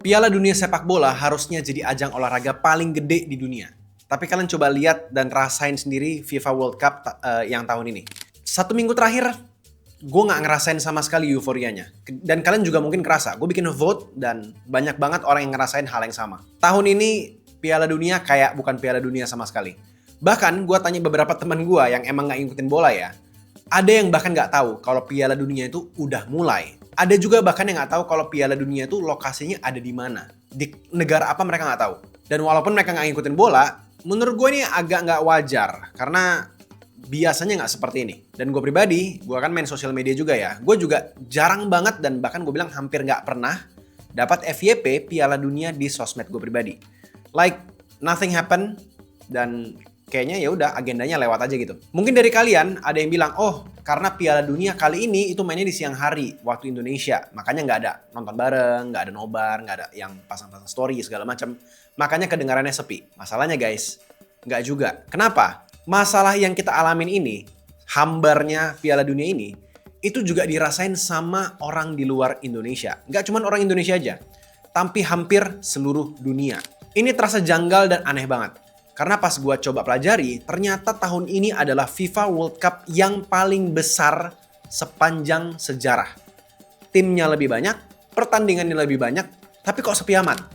Piala Dunia Sepak Bola harusnya jadi ajang olahraga paling gede di dunia. Tapi kalian coba lihat dan rasain sendiri FIFA World Cup yang tahun ini. 1 minggu terakhir, gue nggak ngerasain sama sekali euforianya. Dan kalian juga mungkin kerasa, gue bikin vote dan banyak banget orang yang ngerasain hal yang sama. Tahun ini Piala Dunia kayak bukan Piala Dunia sama sekali. Bahkan gue tanya beberapa teman gue yang emang nggak ngikutin bola ya, ada yang bahkan nggak tahu kalau Piala Dunia itu udah mulai. Ada juga bahkan yang nggak tahu kalau Piala Dunia itu lokasinya ada di mana. Di negara apa mereka nggak tahu. Dan walaupun mereka nggak ngikutin bola, menurut gue ini agak nggak wajar. Karena biasanya nggak seperti ini. Dan gue pribadi, gue kan main sosial media juga ya. Gue juga jarang banget dan bahkan gue bilang hampir nggak pernah dapat FYP Piala Dunia di sosmed gue pribadi. Like, nothing happen dan kayaknya ya udah agendanya lewat aja gitu. Mungkin dari kalian ada yang bilang, oh karena Piala Dunia kali ini itu mainnya di siang hari waktu Indonesia, makanya nggak ada nonton bareng, nggak ada nobar, nggak ada yang pasang-pasang story segala macam, makanya kedengarannya sepi. Masalahnya guys, nggak juga. Kenapa? Masalah yang kita alamin ini, hambarnya Piala Dunia ini, itu juga dirasain sama orang di luar Indonesia. Nggak cuma orang Indonesia aja, tapi hampir seluruh dunia. Ini terasa janggal dan aneh banget. Karena pas gue coba pelajari, ternyata tahun ini adalah FIFA World Cup yang paling besar sepanjang sejarah. Timnya lebih banyak, pertandingannya lebih banyak, tapi kok sepi amat?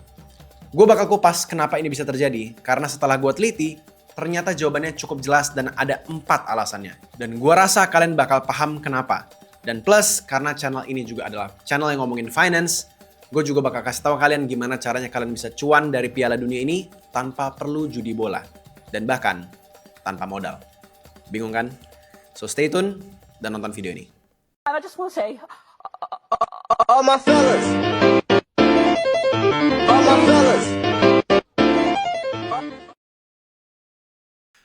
Gue bakal kupas kenapa ini bisa terjadi, karena setelah gue teliti, ternyata jawabannya cukup jelas dan ada 4 alasannya. Dan gue rasa kalian bakal paham kenapa. Dan plus, karena channel ini juga adalah channel yang ngomongin finance, gue juga bakal kasih tahu kalian gimana caranya kalian bisa cuan dari Piala Dunia ini tanpa perlu judi bola. Dan bahkan tanpa modal. Bingung kan? So stay tune dan nonton video ini. I just want to say, All my fellas. All my fellas.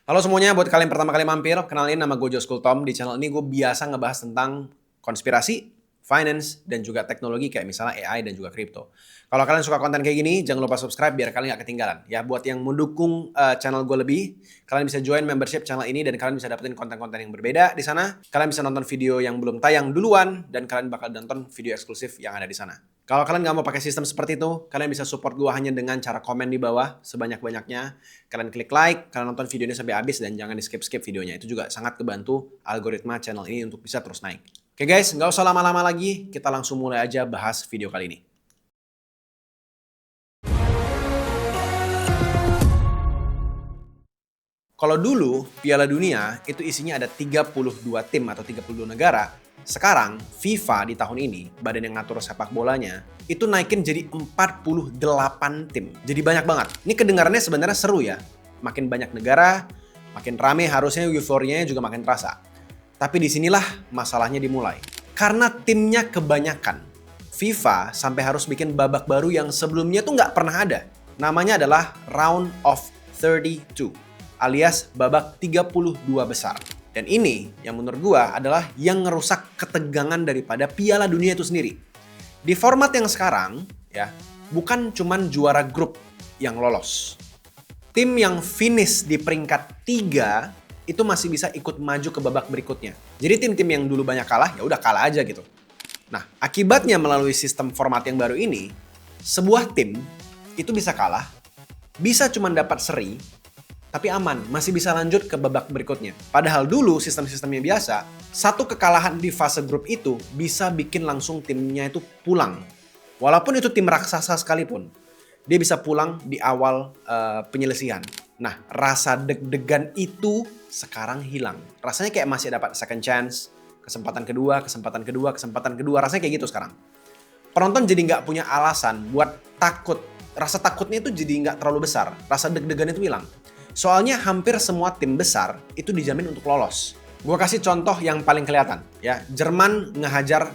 Halo semuanya, buat kalian pertama kali mampir, kenalin nama gue Joskul Tom. Di channel ini gue biasa ngebahas tentang konspirasi, finance, dan juga teknologi kayak misalnya AI dan juga crypto. Kalau kalian suka konten kayak gini, jangan lupa subscribe biar kalian gak ketinggalan. Ya, buat yang mendukung channel gue lebih, kalian bisa join membership channel ini dan kalian bisa dapetin konten-konten yang berbeda di sana. Kalian bisa nonton video yang belum tayang duluan dan kalian bakal nonton video eksklusif yang ada di sana. Kalau kalian nggak mau pakai sistem seperti itu, kalian bisa support gue hanya dengan cara komen di bawah sebanyak-banyaknya. Kalian klik like, kalian nonton videonya sampai habis dan jangan di skip-skip videonya. Itu juga sangat kebantu algoritma channel ini untuk bisa terus naik. Oke guys, nggak usah lama-lama lagi, kita langsung mulai aja bahas video kali ini. Kalau dulu Piala Dunia itu isinya ada 32 tim atau 32 negara, sekarang FIFA di tahun ini, badan yang ngatur sepak bolanya, itu naikin jadi 48 tim. Jadi banyak banget. Ini kedengarannya sebenarnya seru ya. Makin banyak negara, makin rame, harusnya euforianya juga makin terasa. Tapi disinilah masalahnya dimulai. Karena timnya kebanyakan, FIFA sampai harus bikin babak baru yang sebelumnya tuh nggak pernah ada. Namanya adalah Round of 32, alias babak 32 besar. Dan ini yang menurut gua adalah yang ngerusak ketegangan daripada Piala Dunia itu sendiri. Di format yang sekarang, ya, bukan cuman juara grup yang lolos. Tim yang finish di peringkat 3 itu masih bisa ikut maju ke babak berikutnya. Jadi tim-tim yang dulu banyak kalah, ya udah kalah aja gitu. Nah, akibatnya melalui sistem format yang baru ini, sebuah tim itu bisa kalah, bisa cuma dapat seri, tapi aman, masih bisa lanjut ke babak berikutnya. Padahal dulu sistem-sistemnya biasa, satu kekalahan di fase grup itu bisa bikin langsung timnya itu pulang. Walaupun itu tim raksasa sekalipun, dia bisa pulang di awal penyelesaian. Nah, rasa deg-degan itu sekarang hilang. Rasanya kayak masih dapat second chance, kesempatan kedua, rasanya kayak gitu sekarang. Penonton jadi nggak punya alasan buat takut. Rasa takutnya itu jadi nggak terlalu besar. Rasa deg-degan itu hilang. Soalnya hampir semua tim besar itu dijamin untuk lolos. Gue kasih contoh yang paling kelihatan. Ya, Jerman ngehajar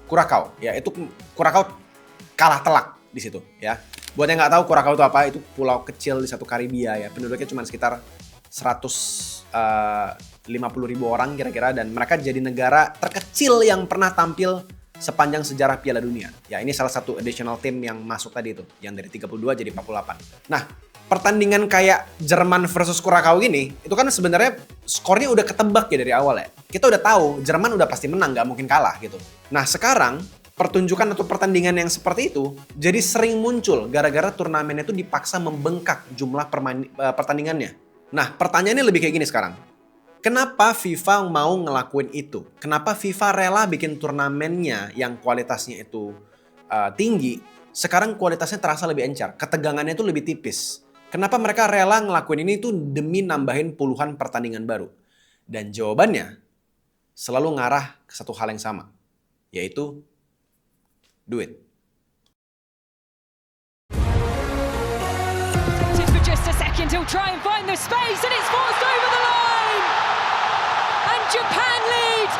Kurakau. Ya, itu Kurakau kalah telak di situ. Ya, buat yang nggak tahu Kurakau itu apa, itu pulau kecil di satu Karibia ya. Penduduknya cuma sekitar 150.000 orang kira-kira, dan mereka jadi negara terkecil yang pernah tampil sepanjang sejarah Piala Dunia. Ya, ini salah satu additional team yang masuk tadi itu, yang dari 32 jadi 48. Nah, pertandingan kayak Jerman versus Kurakau gini, itu kan sebenarnya skornya udah ketebak ya dari awal ya. Kita udah tahu Jerman udah pasti menang, nggak mungkin kalah gitu. Nah, sekarang pertunjukan atau pertandingan yang seperti itu jadi sering muncul gara-gara turnamennya itu dipaksa membengkak jumlah pertandingannya. Nah, pertanyaannya lebih kayak gini sekarang. Kenapa FIFA mau ngelakuin itu? Kenapa FIFA rela bikin turnamennya yang kualitasnya itu tinggi, sekarang kualitasnya terasa lebih encer, ketegangannya itu lebih tipis. Kenapa mereka rela ngelakuin ini tuh demi nambahin puluhan pertandingan baru? Dan jawabannya selalu ngarah ke satu hal yang sama, yaitu duit. For just a second, he'll try and find the space, and it's forced over the line. And Japan lead.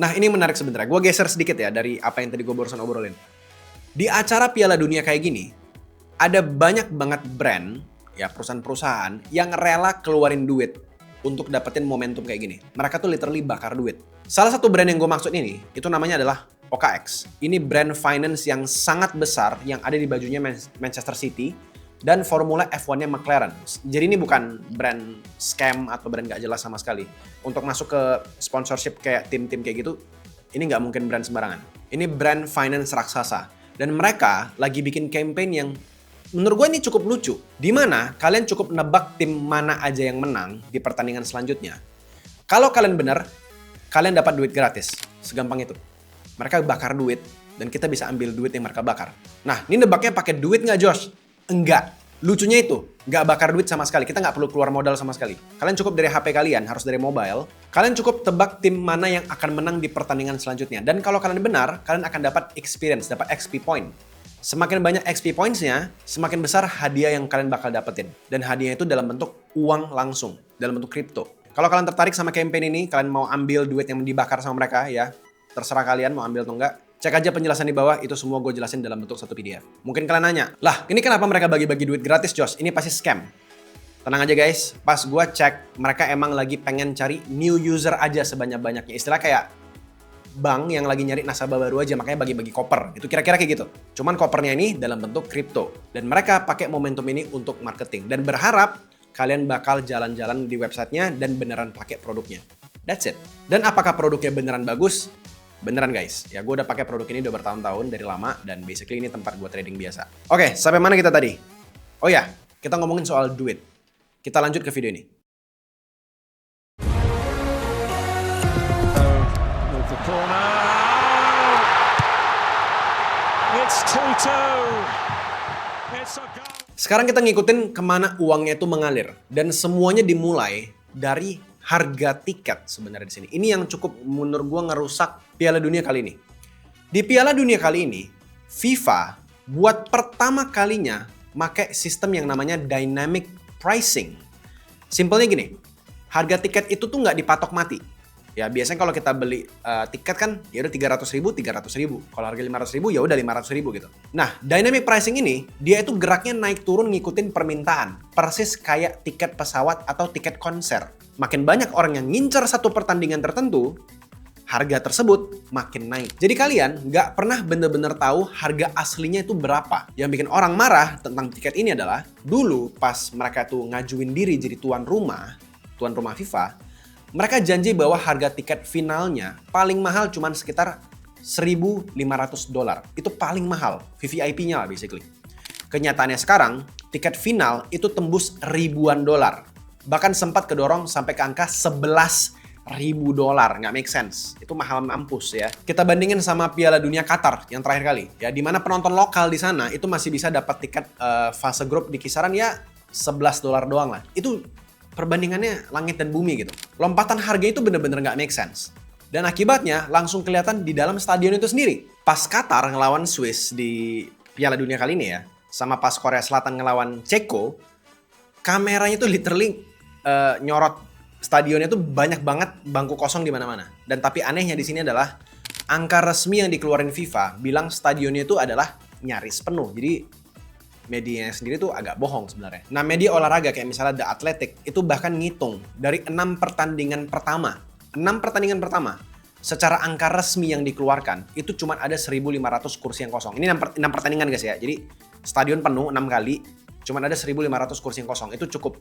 Nah, ini menarik sebenarnya. Gue geser sedikit ya dari apa yang tadi gue barusan obrolin. Di acara Piala Dunia kayak gini, ada banyak banget brand, ya perusahaan-perusahaan yang rela keluarin duit untuk dapetin momentum kayak gini. Mereka tuh literally bakar duit. Salah satu brand yang gue maksud ini, itu namanya adalah OKX. Ini brand finance yang sangat besar yang ada di bajunya Manchester City dan Formula F1-nya McLaren. Jadi ini bukan brand scam atau brand gak jelas sama sekali. Untuk masuk ke sponsorship kayak tim-tim kayak gitu, ini nggak mungkin brand sembarangan. Ini brand finance raksasa. Dan mereka lagi bikin campaign yang menurut gue ini cukup lucu. Dimana kalian cukup nebak tim mana aja yang menang di pertandingan selanjutnya. Kalau kalian benar, kalian dapat duit gratis. Segampang itu. Mereka bakar duit dan kita bisa ambil duit yang mereka bakar. Nah, ini nebaknya pakai duit nggak, Josh? Enggak. Lucunya itu, nggak bakar duit sama sekali. Kita nggak perlu keluar modal sama sekali. Kalian cukup dari HP kalian, harus dari mobile. Kalian cukup tebak tim mana yang akan menang di pertandingan selanjutnya. Dan kalau kalian benar, kalian akan dapat experience, dapat XP point. Semakin banyak XP points-nya, semakin besar hadiah yang kalian bakal dapetin. Dan hadiahnya itu dalam bentuk uang langsung, dalam bentuk kripto. Kalau kalian tertarik sama campaign ini, kalian mau ambil duit yang dibakar sama mereka, ya terserah kalian mau ambil atau enggak. Cek aja penjelasan di bawah, itu semua gue jelasin dalam bentuk satu PDF. Mungkin kalian nanya, lah ini kenapa mereka bagi-bagi duit gratis, Josh? Ini pasti scam. Tenang aja guys, pas gue cek, mereka emang lagi pengen cari new user aja sebanyak-banyaknya. Istilah kayak bank yang lagi nyari nasabah baru aja, makanya bagi-bagi koper. Itu kira-kira kayak gitu. Cuman kopernya ini dalam bentuk kripto. Dan mereka pakai momentum ini untuk marketing. Dan berharap kalian bakal jalan-jalan di websitenya dan beneran pakai produknya. That's it. Dan apakah produknya beneran bagus? Beneran guys, ya gue udah pakai produk ini udah bertahun-tahun dari lama dan basically ini tempat gue trading biasa. Oke, sampai mana kita tadi? Oh ya, kita ngomongin soal duit. Kita lanjut ke video ini. Sekarang kita ngikutin kemana uangnya itu mengalir dan semuanya dimulai dari harga tiket sebenarnya di sini. Ini yang cukup menurut gue ngerusak Piala Dunia kali ini. Di Piala Dunia kali ini, FIFA buat pertama kalinya pakai sistem yang namanya dynamic pricing. Simpelnya gini, harga tiket itu tuh nggak dipatok mati. Ya biasanya kalau kita beli tiket kan ya udah 300.000, 300.000. Kalau harga 500.000 ya udah 500.000 gitu. Nah, dynamic pricing ini dia itu geraknya naik turun ngikutin permintaan. Persis kayak tiket pesawat atau tiket konser. Makin banyak orang yang ngincer satu pertandingan tertentu, harga tersebut makin naik. Jadi kalian nggak pernah bener-bener tahu harga aslinya itu berapa. Yang bikin orang marah tentang tiket ini adalah, dulu pas mereka tuh ngajuin diri jadi tuan rumah FIFA, mereka janji bahwa harga tiket finalnya paling mahal cuman sekitar $1.500. Itu paling mahal, VVIP-nya lah basically. Kenyataannya sekarang, tiket final itu tembus ribuan dolar. Bahkan sempat kedorong sampai ke angka $11.000. Nggak make sense. Itu mahal mampus ya. Kita bandingin sama Piala Dunia Qatar yang terakhir kali. Ya, dimana penonton lokal di sana itu masih bisa dapat tiket fase grup di kisaran ya $11 doang lah. Itu perbandingannya langit dan bumi gitu. Lompatan harga itu bener-bener nggak make sense. Dan akibatnya langsung kelihatan di dalam stadion itu sendiri. Pas Qatar ngelawan Swiss di Piala Dunia kali ini ya, sama pas Korea Selatan ngelawan Ceko, kameranya tuh literally nyorot stadionnya tuh banyak banget bangku kosong di mana-mana. Dan tapi anehnya di sini adalah angka resmi yang dikeluarin FIFA bilang stadionnya itu adalah nyaris penuh. Jadi medianya sendiri tuh agak bohong sebenarnya. Nah, media olahraga kayak misalnya The Athletic itu bahkan ngitung dari 6 pertandingan pertama. 6 pertandingan pertama secara angka resmi yang dikeluarkan itu cuma ada 1.500 kursi yang kosong. Ini 6 pertandingan guys ya. Jadi stadion penuh 6 kali, cuma ada 1.500 kursi yang kosong. Itu cukup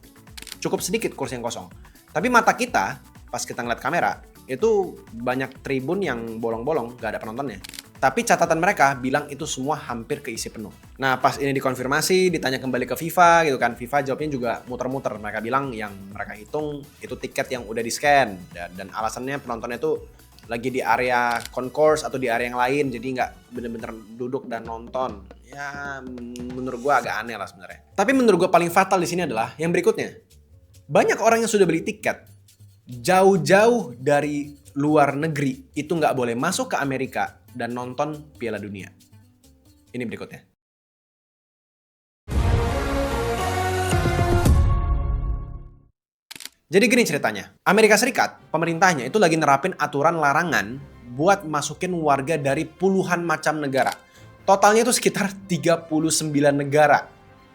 sedikit kursi yang kosong. Tapi mata kita pas kita ngeliat kamera itu banyak tribun yang bolong-bolong, gak ada penontonnya. Tapi catatan mereka bilang itu semua hampir keisi penuh. Nah, pas ini dikonfirmasi, ditanya kembali ke FIFA gitu kan. FIFA jawabnya juga muter-muter. Mereka bilang yang mereka hitung itu tiket yang udah di-scan. Dan alasannya penontonnya itu lagi di area concourse atau di area yang lain. Jadi nggak bener-bener duduk dan nonton. Ya, menurut gue agak aneh lah sebenarnya. Tapi menurut gue paling fatal di sini adalah yang berikutnya. Banyak orang yang sudah beli tiket jauh-jauh dari luar negeri itu nggak boleh masuk ke Amerika dan nonton Piala Dunia. Ini berikutnya. Jadi gini ceritanya, Amerika Serikat, pemerintahnya itu lagi nerapin aturan larangan buat masukin warga dari puluhan macam negara. Totalnya itu sekitar 39 negara.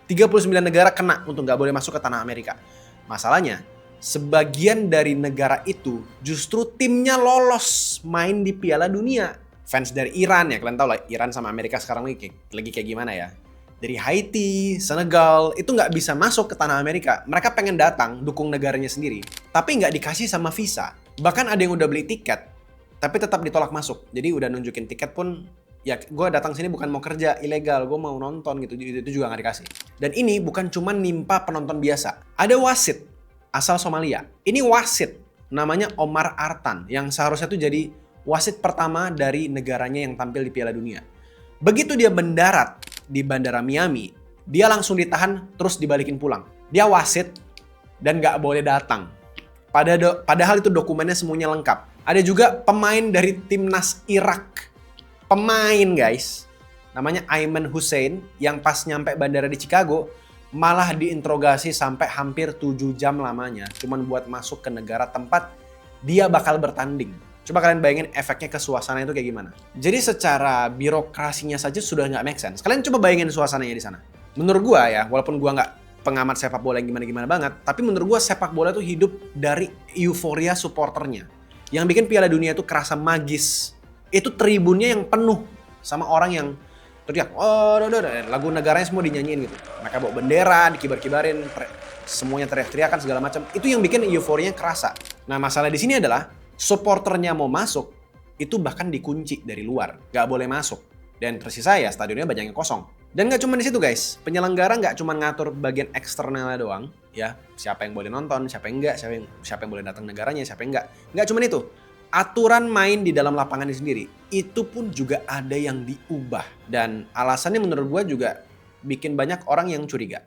39 negara kena untuk nggak boleh masuk ke tanah Amerika. Masalahnya, sebagian dari negara itu justru timnya lolos main di Piala Dunia. Fans dari Iran ya, kalian tahu lah Iran sama Amerika sekarang lagi kayak gimana ya. Dari Haiti, Senegal, itu nggak bisa masuk ke tanah Amerika. Mereka pengen datang, dukung negaranya sendiri. Tapi nggak dikasih sama visa. Bahkan ada yang udah beli tiket, tapi tetap ditolak masuk. Jadi udah nunjukin tiket pun, ya gue datang sini bukan mau kerja, ilegal, gue mau nonton gitu. Itu juga nggak dikasih. Dan ini bukan cuma nimpa penonton biasa. Ada wasit asal Somalia. Ini wasit, namanya Omar Artan, yang seharusnya tuh jadi wasit pertama dari negaranya yang tampil di Piala Dunia. Begitu dia mendarat di Bandara Miami, dia langsung ditahan terus dibalikin pulang. Dia wasit dan nggak boleh datang. Padahal itu dokumennya semuanya lengkap. Ada juga pemain dari timnas Irak. Pemain guys, namanya Ayman Hussein, yang pas nyampe bandara di Chicago, malah diinterogasi sampai hampir 7 jam lamanya. Cuman buat masuk ke negara tempat dia bakal bertanding. Coba kalian bayangin efeknya ke suasana itu kayak gimana. Jadi secara birokrasinya saja sudah nggak make sense. Kalian coba bayangin suasananya di sana. Menurut gua ya, walaupun gua nggak pengamat sepak bola yang gimana-gimana banget, tapi menurut gua sepak bola itu hidup dari euforia supporternya. Yang bikin Piala Dunia itu kerasa magis. Itu tribunnya yang penuh sama orang yang teriak, oh, lagu negaranya semua dinyanyiin gitu. Mereka bawa bendera, dikibar-kibarin, semuanya teriak-teriakan segala macam. Itu yang bikin euforianya kerasa. Nah, masalah di sini adalah supporternya mau masuk, itu bahkan dikunci dari luar. Gak boleh masuk. Dan tersisa ya stadionnya banyak yang kosong. Dan gak cuma di situ guys. Penyelenggara gak cuma ngatur bagian eksternalnya doang. Ya, siapa yang boleh nonton, siapa yang enggak, siapa yang boleh datang negaranya, siapa yang enggak. Gak cuma itu. Aturan main di dalam lapangan sendiri, itu pun juga ada yang diubah. Dan alasannya menurut gue juga bikin banyak orang yang curiga.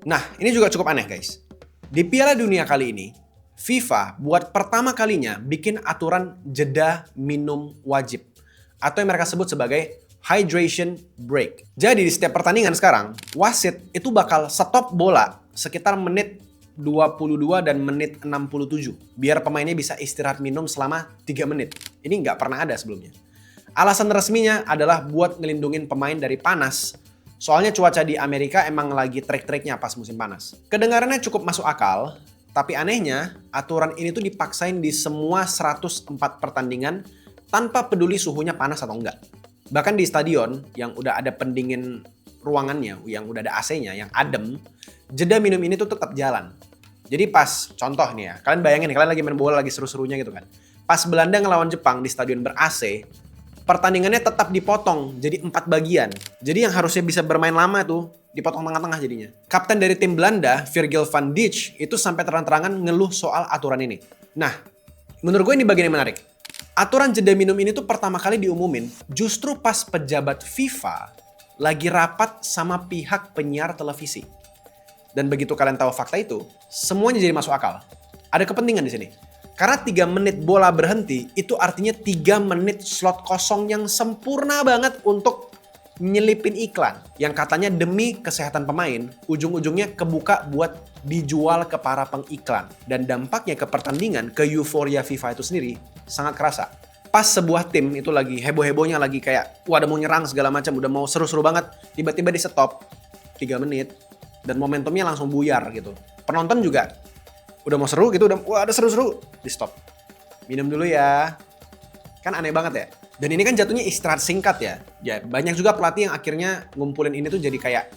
Nah, ini juga cukup aneh guys. Di Piala Dunia kali ini, FIFA buat pertama kalinya bikin aturan jeda minum wajib. Atau yang mereka sebut sebagai hydration break. Jadi di setiap pertandingan sekarang, wasit itu bakal stop bola sekitar menit 22 dan menit 67. Biar pemainnya bisa istirahat minum selama 3 menit. Ini nggak pernah ada sebelumnya. Alasan resminya adalah buat ngelindungin pemain dari panas. Soalnya cuaca di Amerika emang lagi trik-triknya pas musim panas. Kedengarannya cukup masuk akal, tapi anehnya aturan ini tuh dipaksain di semua 104 pertandingan tanpa peduli suhunya panas atau enggak. Bahkan di stadion yang udah ada pendingin ruangannya, yang udah ada AC-nya, yang adem, jeda minum ini tuh tetap jalan. Jadi pas, contoh nih ya, kalian bayangin kalian lagi main bola lagi seru-serunya gitu kan. Pas Belanda ngelawan Jepang di stadion ber-AC, pertandingannya tetap dipotong jadi 4 bagian. Jadi yang harusnya bisa bermain lama tuh dipotong tengah-tengah jadinya. Kapten dari tim Belanda, Virgil van Dijk, itu sampai terang-terangan ngeluh soal aturan ini. Nah, menurut gue ini bagian yang menarik. Aturan jeda minum ini tuh pertama kali diumumin justru pas pejabat FIFA lagi rapat sama pihak penyiar televisi. Dan begitu kalian tahu fakta itu, semuanya jadi masuk akal. Ada kepentingan di sini. Karena 3 menit bola berhenti, itu artinya 3 menit slot kosong yang sempurna banget untuk nyelipin iklan. Yang katanya demi kesehatan pemain, ujung-ujungnya kebuka buat dijual ke para pengiklan. Dan dampaknya ke pertandingan, ke euforia FIFA itu sendiri, sangat kerasa. Pas sebuah tim itu lagi heboh-hebohnya, lagi kayak, wah ada mau nyerang segala macam, udah mau seru-seru banget, tiba-tiba di stop 3 menit, dan momentumnya langsung buyar gitu. Penonton juga udah mau seru gitu, udah wah ada seru-seru, di stop. Minum dulu ya. Kan aneh banget ya. Dan ini kan jatuhnya istirahat singkat ya. Ya banyak juga pelatih yang akhirnya ngumpulin ini tuh jadi kayak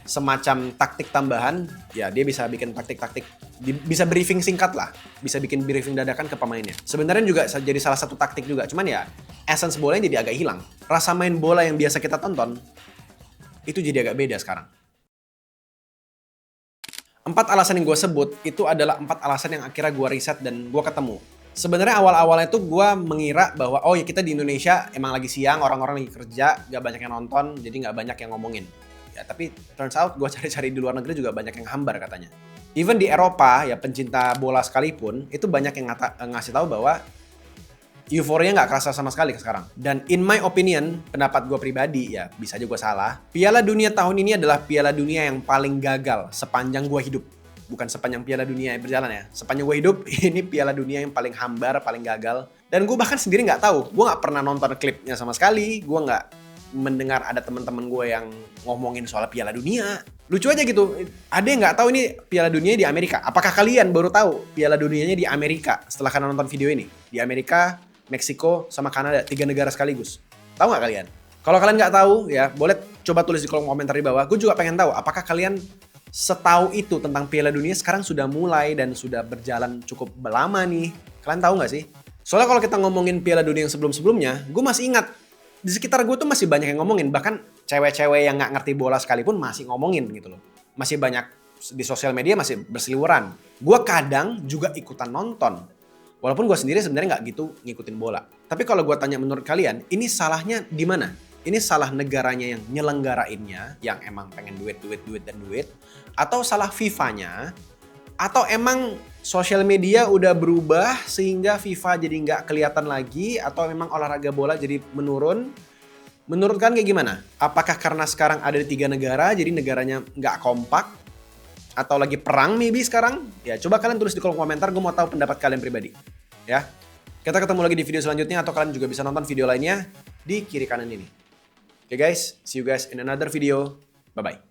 semacam taktik tambahan. Ya dia bisa bikin taktik-taktik Bisa briefing singkat lah, bisa bikin briefing dadakan ke pemainnya. Sebenarnya juga jadi salah satu taktik juga, cuman ya essence bolanya jadi agak hilang. Rasa main bola yang biasa kita tonton itu jadi agak beda sekarang. 4 alasan yang gue sebut itu adalah 4 alasan yang akhirnya gue riset dan gue ketemu. Sebenarnya awal-awalnya tuh gue mengira bahwa oh ya kita di Indonesia emang lagi siang, orang-orang lagi kerja, gak banyak yang nonton, jadi gak banyak yang ngomongin. Ya tapi turns out gue cari-cari di luar negeri juga banyak yang hambar katanya. Even di Eropa ya pencinta bola sekalipun itu banyak yang ngasih tahu bahwa euforia nggak kerasa sama sekali sekarang. Dan in my opinion, pendapat gue pribadi ya bisa aja gue salah. Piala Dunia tahun ini adalah Piala Dunia yang paling gagal sepanjang gue hidup. Bukan sepanjang Piala Dunia yang berjalan ya. Sepanjang gue hidup, ini Piala Dunia yang paling hambar, paling gagal. Dan gue bahkan sendiri nggak tahu. Gue nggak pernah nonton klipnya sama sekali. Gue nggak mendengar ada teman-teman gue yang ngomongin soal Piala Dunia. Lucu aja gitu. Ada yang nggak tahu ini Piala Dunia di Amerika. Apakah kalian baru tahu Piala Dunianya di Amerika setelah kalian nonton video ini? Di Amerika, Meksiko, sama Kanada. 3 negara sekaligus. Tahu nggak kalian? Kalau kalian nggak tahu, ya boleh coba tulis di kolom komentar di bawah. Gue juga pengen tahu apakah kalian setahu itu tentang Piala Dunia sekarang sudah mulai dan sudah berjalan cukup lama nih. Kalian tahu nggak sih? Soalnya kalau kita ngomongin Piala Dunia yang sebelum-sebelumnya, gue masih ingat di sekitar gue tuh masih banyak yang ngomongin. Bahkan cewek-cewek yang nggak ngerti bola sekalipun masih ngomongin gitu loh. Masih banyak di sosial media masih berseliweran. Gue kadang juga ikutan nonton. Walaupun gue sendiri sebenarnya nggak gitu ngikutin bola. Tapi kalau gue tanya menurut kalian, ini salahnya di mana? Ini salah negaranya yang nyelenggarainnya, yang emang pengen duit, atau salah FIFA-nya, atau emang sosial media udah berubah sehingga FIFA jadi nggak kelihatan lagi, atau memang olahraga bola jadi menurun. Menurut kalian kayak gimana? Apakah karena sekarang ada di 3 negara, jadi negaranya nggak kompak? Atau lagi perang maybe sekarang? Ya coba kalian tulis di kolom komentar, gue mau tahu pendapat kalian pribadi. Ya, kita ketemu lagi di video selanjutnya, atau kalian juga bisa nonton video lainnya di kiri kanan ini. Oke guys, see you guys in another video. Bye-bye.